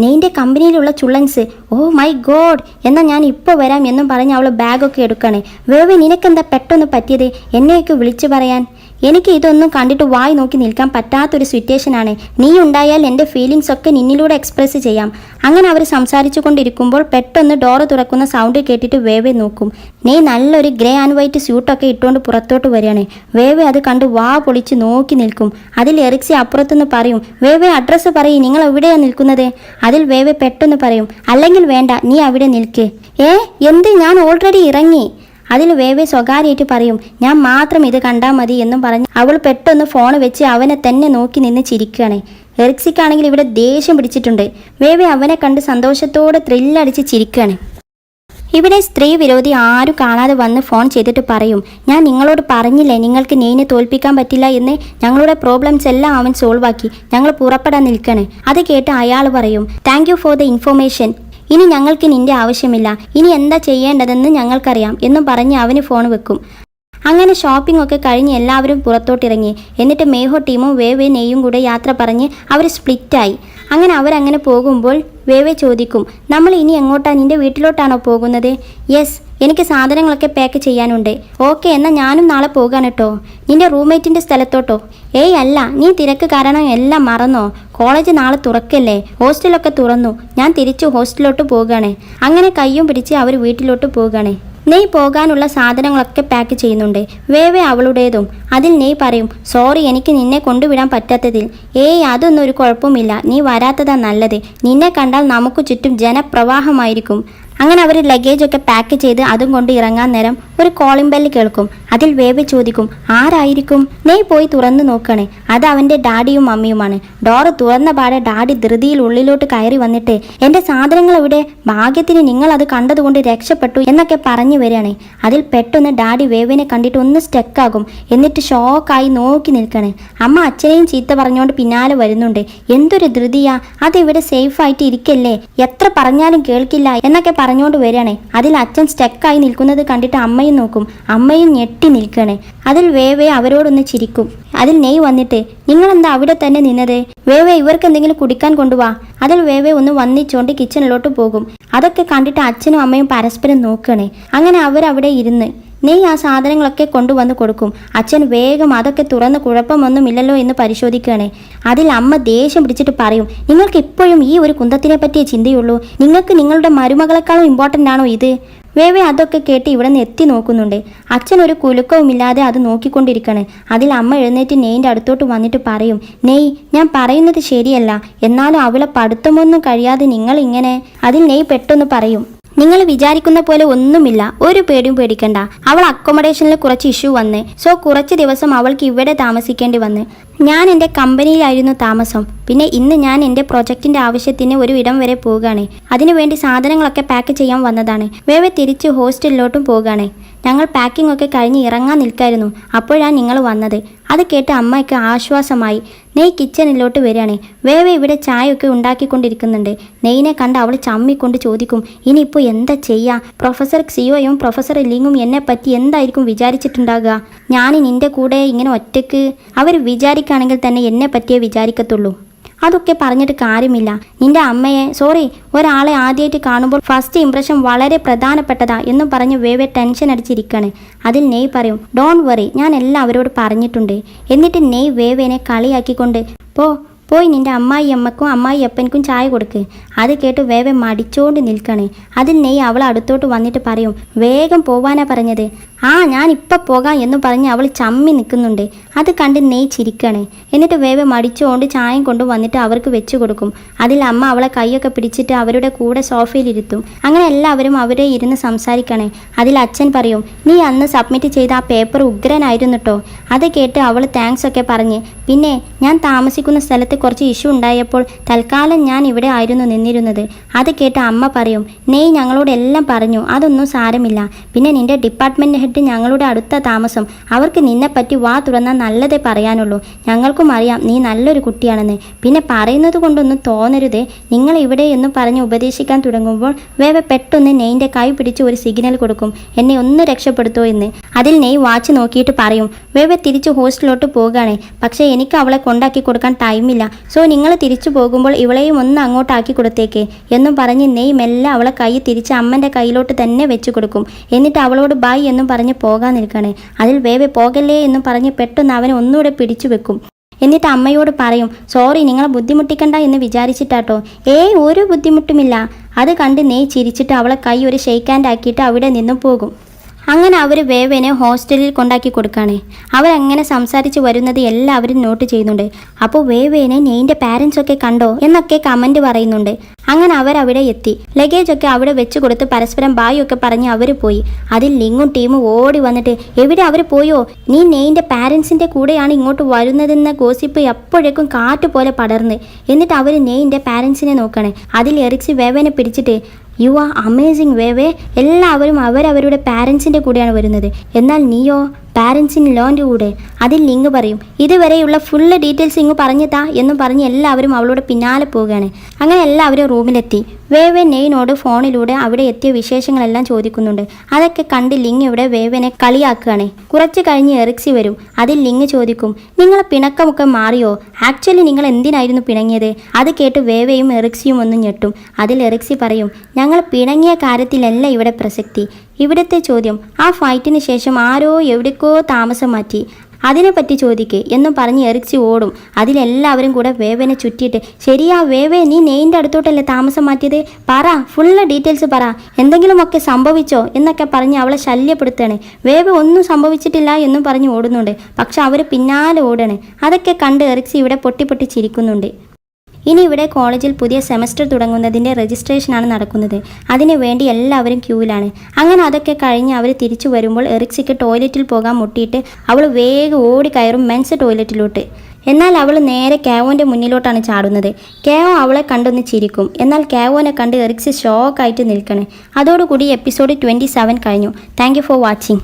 നെയ്ൻ്റെ കമ്പനിയിലുള്ള ചുള്ളൻസ്. ഓ മൈ ഗോഡ്, എന്നാൽ ഞാൻ ഇപ്പോൾ വരാം എന്നും പറഞ്ഞ് അവൾ ബാഗൊക്കെ എടുക്കുകയാണ്. വേവേ നിനക്കെന്താ പെട്ടെന്ന് പറ്റിയത്? എന്നെയൊക്കെ വിളിച്ചു പറയാൻ? എനിക്ക് ഇതൊന്നും കണ്ടിട്ട് വായി നോക്കി നിൽക്കാൻ പറ്റാത്തൊരു സിറ്റുവേഷനാണ്. നീ ഉണ്ടായാൽ എൻ്റെ ഫീലിങ്സ് ഒക്കെ നിന്നിലൂടെ എക്സ്പ്രസ് ചെയ്യാം. അങ്ങനെ അവർ സംസാരിച്ചു കൊണ്ടിരിക്കുമ്പോൾ പെട്ടെന്ന് ഡോറ് തുറക്കുന്ന സൗണ്ട് കേട്ടിട്ട് വേവെ നോക്കും. നീ നല്ലൊരു ഗ്രേ ആൻഡ് വൈറ്റ് സ്യൂട്ടൊക്കെ ഇട്ടുകൊണ്ട് പുറത്തോട്ട് വരികയാണ്. വേവെ അത് കണ്ട് വാ പൊളിച്ച് നോക്കി നിൽക്കും. അതിൽ എറിക്സി അപ്പുറത്തുനിന്ന് പറയും, വേവെ അഡ്രസ്സ് പറയും, നിങ്ങൾ എവിടെയാണ് നിൽക്കുന്നത്? അതിൽ വേവെ പെട്ടെന്ന് പറയും, അല്ലെങ്കിൽ വേണ്ട, നീ അവിടെ നിൽക്ക്. എന്ത്, ഞാൻ ഓൾറെഡി ഇറങ്ങി. അതിൽ വേവെ സ്വകാര്യമായിട്ട് പറയും, ഞാൻ മാത്രം ഇത് കണ്ടാൽ മതി എന്നും പറഞ്ഞ് അവൾ പെട്ടെന്ന് ഫോൺ വെച്ച് അവനെ തന്നെ നോക്കി നിന്ന് ചിരിക്കുകയാണ്. എറിക്സിക്കാണെങ്കിൽ ഇവിടെ ദേഷ്യം പിടിച്ചിട്ടുണ്ട്. വേവെ അവനെ കണ്ട് സന്തോഷത്തോടെ ത്രില്ലടിച്ച് ചിരിക്കുകയാണ്. ഇവിടെ സ്ത്രീ വിരോധി ആരും കാണാതെ വന്ന് ഫോൺ ചെയ്തിട്ട് പറയും, ഞാൻ നിങ്ങളോട് പറഞ്ഞില്ലേ നിങ്ങൾക്ക് നെയ്നെ തോൽപ്പിക്കാൻ പറ്റില്ല എന്ന്. ഞങ്ങളുടെ പ്രോബ്ലംസ് എല്ലാം അവൻ സോൾവ് ആക്കി. ഞങ്ങൾ പുറപ്പെടാൻ നിൽക്കണേ. അത് കേട്ട് അയാൾ പറയും, thank you for the information. ഇനി ഞങ്ങൾക്ക് നിന്റെ ആവശ്യമില്ല. ഇനി എന്താ ചെയ്യേണ്ടതെന്ന് ഞങ്ങൾക്കറിയാം എന്നും പറഞ്ഞ് അവന് ഫോൺ വെക്കും. അങ്ങനെ ഷോപ്പിംഗ് ഒക്കെ കഴിഞ്ഞ് എല്ലാവരും പുറത്തോട്ടിറങ്ങി. എന്നിട്ട് മേഹോ ടീമും വേവെ നെയ്യും കൂടെ യാത്ര പറഞ്ഞ് അവർ സ്പ്ലിറ്റായി. അങ്ങനെ അവരങ്ങനെ പോകുമ്പോൾ വേവെ ചോദിക്കും, നമ്മൾ ഇനി എങ്ങോട്ടാ? നിന്റെ വീട്ടിലോട്ടാണോ പോകുന്നത്? യെസ്, എനിക്ക് സാധനങ്ങളൊക്കെ പാക്ക് ചെയ്യാനുണ്ട്. ഓക്കെ, എന്നാൽ ഞാനും നാളെ പോകാൻ കേട്ടോ. നിന്റെ റൂംമേറ്റിൻ്റെ സ്ഥലത്തോട്ടോ? ഏയ് അല്ല, നീ തിരക്ക് കാരണം എല്ലാം മറന്നോ? കോളേജ് നാളെ തുറക്കല്ലേ? ഹോസ്റ്റലൊക്കെ തുറന്നു. ഞാൻ തിരിച്ചു ഹോസ്റ്റലിലോട്ട് പോവുകയാണ്. അങ്ങനെ കയ്യും പിടിച്ച് അവർ വീട്ടിലോട്ട് പോവുകയാണ്. നെയ് പോകാനുള്ള സാധനങ്ങളൊക്കെ പാക്ക് ചെയ്യുന്നുണ്ട്. വേവെ അവളുടേതും. അതിൽ നെയ് പറയും, സോറി, എനിക്ക് നിന്നെ കൊണ്ടുവിടാൻ പറ്റാത്തതിൽ. അതൊന്നും ഒരു കുഴപ്പമില്ല. നീ വരാത്തതാ നല്ലത്. നിന്നെ കണ്ടാൽ നമുക്ക് ചുറ്റും ജനപ്രവാഹമായിരിക്കും. അങ്ങനെ അവർ ലഗേജൊക്കെ പാക്ക് ചെയ്ത് അതും കൊണ്ട് ഇറങ്ങാൻ നേരം ഒരു കോളിംഗ് ബെല്ല് കേൾക്കും. അതിൽ വേവെ ചോദിക്കും, ആരായിരിക്കും? നെയ് പോയി തുറന്നു നോക്കണേ. അത് അവൻ്റെ ഡാഡിയും മമ്മിയുമാണ്. ഡോറ് തുറന്ന പാടെ ഡാഡി ധൃതിയിൽ ഉള്ളിലോട്ട് കയറി വന്നിട്ട്, എൻ്റെ സാധനങ്ങൾ എവിടെ? ഭാഗ്യത്തിന് നിങ്ങൾ അത് കണ്ടതുകൊണ്ട് രക്ഷപ്പെട്ടു എന്നൊക്കെ പറഞ്ഞു വരികയാണ്. അതിൽ പെട്ടെന്ന് ഡാഡി വേവിനെ കണ്ടിട്ട് ഒന്ന് സ്റ്റക്കാകും. എന്നിട്ട് ഷോക്കായി നോക്കി നിൽക്കണേ. അമ്മ അച്ഛനെയും ചീത്ത പറഞ്ഞുകൊണ്ട് പിന്നാലെ വരുന്നുണ്ട്. എന്തൊരു ധൃതിയാ, അതിവിടെ സേഫായിട്ട് ഇരിക്കല്ലേ, എത്ര പറഞ്ഞാലും കേൾക്കില്ല എന്നൊക്കെ പറഞ്ഞുകൊണ്ട് വരികയാണ്. അതിൽ അച്ഛൻ സ്റ്റക്കായി നിൽക്കുന്നത് കണ്ടിട്ട് അമ്മയും നോക്കും. അമ്മയും ഞെട്ടി നിൽക്കണേ. അതിൽ വേവെ അവരോടൊന്ന് ചിരിക്കും. അതിൽ നെയ് വന്നിട്ട്, നിങ്ങളെന്താ അവിടെ തന്നെ നിന്നത്? വേവെ ഇവർക്ക് എന്തെങ്കിലും കുടിക്കാൻ കൊണ്ടുവാ. അതിൽ വേവെ ഒന്ന് വന്നിച്ചോണ്ട് കിച്ചണിലോട്ട് പോകും. അതൊക്കെ കണ്ടിട്ട് അച്ഛനും അമ്മയും പരസ്പരം നോക്കണേ. അങ്ങനെ അവരവിടെ ഇരുന്ന് നെയ് ആ സാധനങ്ങളൊക്കെ കൊണ്ടുവന്ന് കൊടുക്കും. അച്ഛൻ വേഗം അതൊക്കെ തുറന്ന് കുഴപ്പമൊന്നുമില്ലല്ലോ എന്ന് പരിശോധിക്കുകയാണ്. അതിൽ അമ്മ ദേഷ്യം പിടിച്ചിട്ട് പറയും, നിങ്ങൾക്ക് ഇപ്പോഴും ഈ ഒരു കുന്തത്തിനെ പറ്റിയേ ചിന്തയുള്ളൂ. നിങ്ങൾക്ക് നിങ്ങളുടെ മരുമകളെക്കാളും ഇമ്പോർട്ടൻ്റ് ആണോ ഇത്? വേവെ അതൊക്കെ കേട്ട് ഇവിടെ നിന്ന് എത്തി നോക്കുന്നുണ്ട്. അച്ഛൻ ഒരു കുലുക്കവുമില്ലാതെ അത് നോക്കിക്കൊണ്ടിരിക്കണേ. അതിൽ അമ്മ എഴുന്നേറ്റ് നെയ്ൻ്റെ അടുത്തോട്ട് വന്നിട്ട് പറയും, നെയ്, ഞാൻ പറയുന്നത് ശരിയല്ല, എന്നാലും അവളെ പഠിത്തമൊന്നും കഴിയാതെ നിങ്ങൾ ഇങ്ങനെ. അതിൽ നെയ് പെട്ടെന്ന് പറയും, നിങ്ങൾ വിചാരിക്കുന്ന പോലെ ഒന്നുമില്ല, ഒരു പേടിയും പേടിക്കണ്ട. അവൾ അക്കോമഡേഷനിൽ കുറച്ച് ഇഷ്യൂ വന്ന്, സോ കുറച്ച് ദിവസം അവൾക്ക് ഇവിടെ താമസിക്കേണ്ടി വന്ന്. ഞാൻ എൻ്റെ കമ്പനിയിലായിരുന്നു താമസം. പിന്നെ ഇന്ന് ഞാൻ എൻ്റെ പ്രൊജക്റ്റിൻ്റെ ആവശ്യത്തിന് ഒരു ഇടം വരെ പോവുകയാണ്. അതിനുവേണ്ടി സാധനങ്ങളൊക്കെ പാക്ക് ചെയ്യാൻ വന്നതാണ്. വേവെ തിരിച്ച് ഹോസ്റ്റലിലോട്ടും പോവുകയാണ്. ഞങ്ങൾ പാക്കിംഗ് ഒക്കെ കഴിഞ്ഞ് ഇറങ്ങാൻ നിൽക്കായിരുന്നു. അപ്പോഴാണ് നിങ്ങൾ വന്നത്. അത് കേട്ട് അമ്മയ്ക്ക് ആശ്വാസമായി. നെയ് കിച്ചണിലോട്ട് വരികയാണ്. വേവെ ഇവിടെ ചായയൊക്കെ ഉണ്ടാക്കിക്കൊണ്ടിരിക്കുന്നുണ്ട്. നെയ്നെ കണ്ട് അവൾ ചമ്മിക്കൊണ്ട് ചോദിക്കും, ഇനിയിപ്പോൾ എന്താ ചെയ്യുക? പ്രൊഫസർ സിയോയും പ്രൊഫസർ ലിങ്ങും എന്നെ പറ്റി എന്തായിരിക്കും വിചാരിച്ചിട്ടുണ്ടാകുക? ഞാൻ നിൻ്റെ കൂടെ ഇങ്ങനെ ഒറ്റയ്ക്ക്? അവർ വിചാരിക്കുകയാണെങ്കിൽ തന്നെ എന്നെ പറ്റിയേ വിചാരിക്കത്തുള്ളൂ. അതൊക്കെ പറഞ്ഞിട്ട് കാര്യമില്ല. നിന്റെ അമ്മയെ, ഒരാളെ ആദ്യമായിട്ട് കാണുമ്പോൾ ഫസ്റ്റ് ഇംപ്രഷൻ വളരെ പ്രധാനപ്പെട്ടതാ എന്നും പറഞ്ഞ് വേവെ ടെൻഷൻ അടിച്ചിരിക്കുകയാണ്. അതിൽ നെയ് പറയും, ഡോണ്ട് വറി, ഞാൻ എല്ലാം അവരോട് പറഞ്ഞിട്ടുണ്ട്. എന്നിട്ട് നെയ് വേവേനെ കളിയാക്കിക്കൊണ്ട്, പോയി നിന്റെ അമ്മായി അമ്മക്കും അമ്മായി അപ്പനക്കും ചായ കൊടുക്ക്. അത് കേട്ട് വേവെ മടിച്ചോണ്ട് നിൽക്കണേ. അതിൽ നെയ് അവൾ അടുത്തോട്ട് വന്നിട്ട് പറയും, വേഗം പോവാനാ പറഞ്ഞത്. ഞാൻ ഇപ്പം പോകാം എന്നും പറഞ്ഞ് അവൾ ചമ്മി നിൽക്കുന്നുണ്ട്. അത് കണ്ട് നെയ് ചിരിക്കണേ. എന്നിട്ട് വേവെ മടിച്ചുകൊണ്ട് ചായം കൊണ്ട് വന്നിട്ട് അവർക്ക് വെച്ചു കൊടുക്കും. അതിൽ അമ്മ അവളെ കൈയൊക്കെ പിടിച്ചിട്ട് അവരുടെ കൂടെ സോഫയിലിരുത്തും. അങ്ങനെ എല്ലാവരും അവരെ ഇരുന്ന് സംസാരിക്കണേ. അതിൽ അച്ഛൻ പറയും, നീ അന്ന് സബ്മിറ്റ് ചെയ്ത ആ പേപ്പർ ഉഗ്രനായിരുന്നു കേട്ടോ. അത് കേട്ട് അവൾ താങ്ക്സ് ഒക്കെ പറഞ്ഞ്, പിന്നെ ഞാൻ താമസിക്കുന്ന സ്ഥലത്ത് കുറച്ച് ഇഷ്യൂ ഉണ്ടായപ്പോൾ തൽക്കാലം ഞാൻ ഇവിടെ ആയിരുന്നു നിന്നിരുന്നത്. അത് കേട്ട് അമ്മ പറയും, നെയ് ഞങ്ങളോട് എല്ലാം പറഞ്ഞു, അതൊന്നും സാരമില്ല. പിന്നെ നിന്റെ ഡിപ്പാർട്ട്മെൻറ്റ് ഹെഡ് ഞങ്ങളുടെ അടുത്ത താമസം. അവർക്ക് നിന്നെപ്പറ്റി വാ തുറന്നാൽ നല്ലതേ പറയാനുള്ളൂ. ഞങ്ങൾക്കും അറിയാം നീ നല്ലൊരു കുട്ടിയാണെന്ന്. പിന്നെ പറയുന്നത് കൊണ്ടൊന്നും തോന്നരുതേ. നിങ്ങൾ ഇവിടെ എന്ന് പറഞ്ഞ് ഉപദേശിക്കാൻ തുടങ്ങുമ്പോൾ വേവെ പെട്ടെന്ന് നെയ്ൻ്റെ കൈ പിടിച്ച് ഒരു സിഗ്നൽ കൊടുക്കും, എന്നെ ഒന്ന് രക്ഷപ്പെടുത്തോ എന്ന്. അതിൽ നെയ് വാച്ച് നോക്കിയിട്ട് പറയും, വേവെ തിരിച്ച് ഹോസ്റ്റലിലോട്ട് പോകുകയാണ്. പക്ഷേ എനിക്ക് അവളെ കൊണ്ടാക്കി കൊടുക്കാൻ ടൈമില്ല. സോ നിങ്ങൾ തിരിച്ചു പോകുമ്പോൾ ഇവളെയും ഒന്ന് അങ്ങോട്ടാക്കി കൊടുത്തേക്ക് എന്നും പറഞ്ഞ് നെയ് മെല്ലെ അവളെ കൈ തിരിച്ച് അമ്മൻ്റെ കയ്യിലോട്ട് തന്നെ വെച്ച് കൊടുക്കും. എന്നിട്ട് അവളോട് ബൈ എന്നും പറഞ്ഞ് പോകാൻ നിൽക്കുകയാണ്. അതിൽ വേവെ പോകല്ലേ എന്നും പറഞ്ഞ് പെട്ടെന്ന് അവനെ ഒന്നുകൂടെ പിടിച്ചു വെക്കും. എന്നിട്ട് അമ്മയോട് പറയും, സോറി നിങ്ങളെ ബുദ്ധിമുട്ടിക്കണ്ട എന്ന് വിചാരിച്ചിട്ടാട്ടോ. ഒരു ബുദ്ധിമുട്ടുമില്ല. അത് കണ്ട് നെയ് ചിരിച്ചിട്ട് അവളെ കൈ ഒരു ഷെയ്ക്ക് ഹാൻഡ് ആക്കിയിട്ട് അവിടെ നിന്നും പോകും. അങ്ങനെ അവർ വേവേനെ ഹോസ്റ്റലിൽ കൊണ്ടാക്കി കൊടുക്കുകയാണ്. അവരങ്ങനെ സംസാരിച്ച് വരുന്നത് എല്ലാവരും നോട്ട് ചെയ്യുന്നുണ്ട്. അപ്പോൾ വേവേനെ നെയ്ൻ്റെ പാരൻസ് ഒക്കെ കണ്ടോ എന്നൊക്കെ കമൻറ്റ് പറയുന്നുണ്ട്. അങ്ങനെ അവരവിടെ എത്തി. ലഗേജൊക്കെ അവിടെ വെച്ച് കൊടുത്ത് പരസ്പരം ബായ് ഒക്കെ പറഞ്ഞ് അവർ പോയി. അതിൽ ലിങ്ങും ടീമും ഓടി വന്നിട്ട്, എവിടെ അവർ പോയോ, നീ നെയ്ൻ്റെ പാരൻസിൻ്റെ കൂടെയാണ് ഇങ്ങോട്ട് വരുന്നതെന്ന ഗോസിപ്പ് എപ്പോഴേക്കും കാറ്റ് പോലെ പടർന്ന്. എന്നിട്ട് അവർ നെയ്ൻ്റെ പാരൻസിനെ നോക്കണേ. അതിൽ എറിക്സി വേവേനെ പിടിച്ചിട്ട്, യു ആർ അമേസിങ് വേവേ, എല്ലാവരും അവരവരുടെ പാരൻസിൻ്റെ കൂടെയാണ് വരുന്നത്, എന്നാൽ നീയോ പാരൻസിന് ലോൻ്റെ കൂടെ. അതിൽ ലിങ്ക് പറയും, ഇതുവരെയുള്ള ഫുള്ള് ഡീറ്റെയിൽസ് ഇങ്ങ് പറഞ്ഞതാ എന്നും പറഞ്ഞ് എല്ലാവരും അവളോട് പിന്നാലെ പോവുകയാണ്. അങ്ങനെ എല്ലാവരും റൂമിലെത്തി. വേവെ നെയ്നോട് ഫോണിലൂടെ അവിടെ എത്തിയ വിശേഷങ്ങളെല്ലാം ചോദിക്കുന്നുണ്ട്. അതൊക്കെ കണ്ട് ലിങ് ഇവിടെ വേവനെ കളിയാക്കുകയാണ്. കുറച്ച് കഴിഞ്ഞ് എറിക്സി വരും. അതിൽ ലിങ് ചോദിക്കും, നിങ്ങളെ പിണക്കമൊക്കെ മാറിയോ, ആക്ച്വലി നിങ്ങൾ എന്തിനായിരുന്നു പിണങ്ങിയത്? അത് കേട്ട് വേവയും എറിക്സിയും ഒന്നും ഞെട്ടും. അതിൽ എറിക്സി പറയും, ഞങ്ങൾ പിണങ്ങിയ കാര്യത്തിലല്ല ഇവിടെ പ്രസക്തി. ഇവിടുത്തെ ചോദ്യം, ആ ഫൈറ്റിന് ശേഷം ആരോ എവിടേക്കോ താമസം മാറ്റി, അതിനെപ്പറ്റി ചോദിക്കേ എന്നും പറഞ്ഞ് എറിക്സി ഓടും. അതിലെല്ലാവരും കൂടെ വേവേനെ ചുറ്റിയിട്ട്, ശരിയാ വേവേ, നീ നെയ്ൻ്റെ അടുത്തോട്ടല്ലേ താമസം മാറ്റിയത്, പറ, ഫുള്ള് ഡീറ്റെയിൽസ് പറ, എന്തെങ്കിലുമൊക്കെ സംഭവിച്ചോ എന്നൊക്കെ പറഞ്ഞ് അവളെ ശല്യപ്പെടുത്താണ്. വേവ ഒന്നും സംഭവിച്ചിട്ടില്ല എന്നും പറഞ്ഞ് ഓടുന്നുണ്ട്. പക്ഷെ അവർ പിന്നാലെ ഓടാണ്. അതൊക്കെ കണ്ട് എറിക്സി ഇവിടെ പൊട്ടി പൊട്ടി ചിരിക്കുന്നുണ്ട്. ഇനി ഇവിടെ കോളേജിൽ പുതിയ സെമസ്റ്റർ തുടങ്ങുന്നതിൻ്റെ രജിസ്ട്രേഷനാണ് നടക്കുന്നത്. അതിനു വേണ്ടി എല്ലാവരും ക്യൂവിലാണ്. അങ്ങനെ അതൊക്കെ കഴിഞ്ഞ് അവർ തിരിച്ചു വരുമ്പോൾ എറിക്സിക്ക് ടോയ്ലറ്റിൽ പോകാൻ മുട്ടിയിട്ട് അവൾ വേഗം ഓടി കയറും മെൻസ് ടോയ്ലറ്റിലോട്ട്. എന്നാൽ അവൾ നേരെ കാവോൻ്റെ മുന്നിലോട്ടാണ് ചാടുന്നത്. കാവോ അവളെ കണ്ടൊന്ന് ചിരിക്കും. എന്നാൽ കാവോനെ കണ്ട് എറിക്സി ഷോക്കായിട്ട് നിൽക്കണേ. അതോടുകൂടി എപ്പിസോഡ് 27 കഴിഞ്ഞു. Thank you for watching.